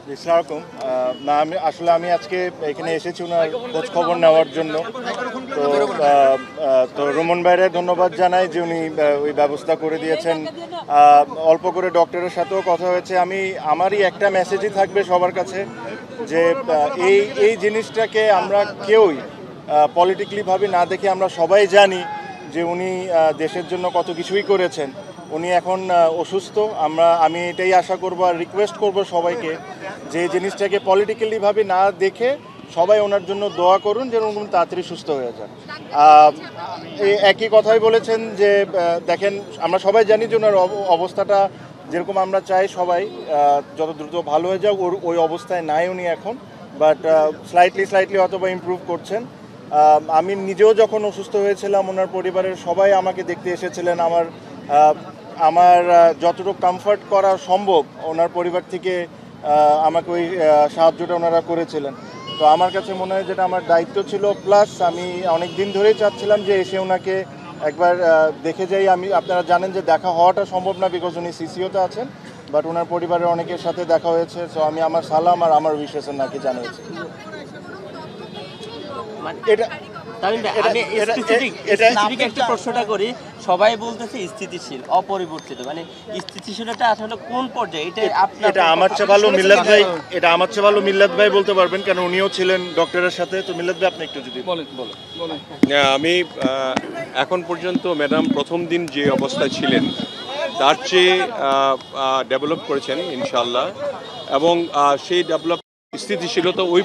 আসসালামু আলাইকুম। না আমি আজকে এখানে এসেছি ওনার খোঁজ খবর নেওয়ার জন্য। তো তো রোমন ভাইরে ধন্যবাদ জানাই যে উনি ওই ব্যবস্থা করে দিয়েছেন। অল্প করে ডক্টরের সাথেও কথা হয়েছে। আমারই একটা মেসেজই থাকবে সবার কাছে যে এই জিনিসটাকে আমরা কেউই পলিটিক্যালিভাবে না দেখে আমরা সবাই জানি যে উনি দেশের জন্য কত কিছুই করেছেন। উনি এখন অসুস্থ। আমি এটাই আশা করব আর রিকোয়েস্ট করব সবাইকে যে জিনিসটাকে পলিটিক্যালিভাবে না দেখে সবাই ওনার জন্য দোয়া করুন যেন উনি তাড়াতাড়ি সুস্থ হয়ে যান। এই একই কথাই বলেছেন যে দেখেন আমরা সবাই জানি যে ওনার অবস্থাটা যেরকম আমরা চাই সবাই যত দ্রুত ভালো হয়ে যাক, ওই অবস্থায় নাই উনি এখন, বাট স্লাইটলি অথবা ইমপ্রুভ করছেন। আমি নিজেও যখন অসুস্থ হয়েছিলাম ওনার পরিবারের সবাই আমাকে দেখতে এসেছিলেন। আমার যতটুকু কমফর্ট করা সম্ভব ওনার পরিবার থেকে আমাকে ওই সাহায্যটা ওনারা করেছিলেন। তো আমার কাছে মনে হয় যেটা আমার দায়িত্ব ছিল, প্লাস আমি অনেক দিন ধরেই চাচ্ছিলাম যে এসে ওনাকে একবার দেখে যাই। আপনারা জানেন যে দেখা হওয়াটা সম্ভব না বিকজ উনি সিসিওতে আছেন, বাট ওনার পরিবারের অনেকের সাথে দেখা হয়েছে। সো আমি আমার সালাম আর আমার উইশেস নাকি জানিয়েছি। একটা প্রশ্নটা করি, সবাই বলতেছে স্থিতিশীল অপরিবর্তিত, মানে স্থিতিশীলতা আসলে কোন পর্যায়ে? এটা আমার চেয়ে ভালো মিল্লাত ভাই বলতে পারবেন, কারণ উনিও ছিলেন ডক্টরের সাথে। তো মিল্লাত ভাই আপনি একটু যদি বলেন। আমি এখন পর্যন্ত ম্যাডাম প্রথম দিন যে অবস্থায় ছিলেন তার চেয়ে ডেভেলপ করেছেন ইনশাআল্লাহ, এবং সেই ডেভেলপ স্থিতিশীলতা ওই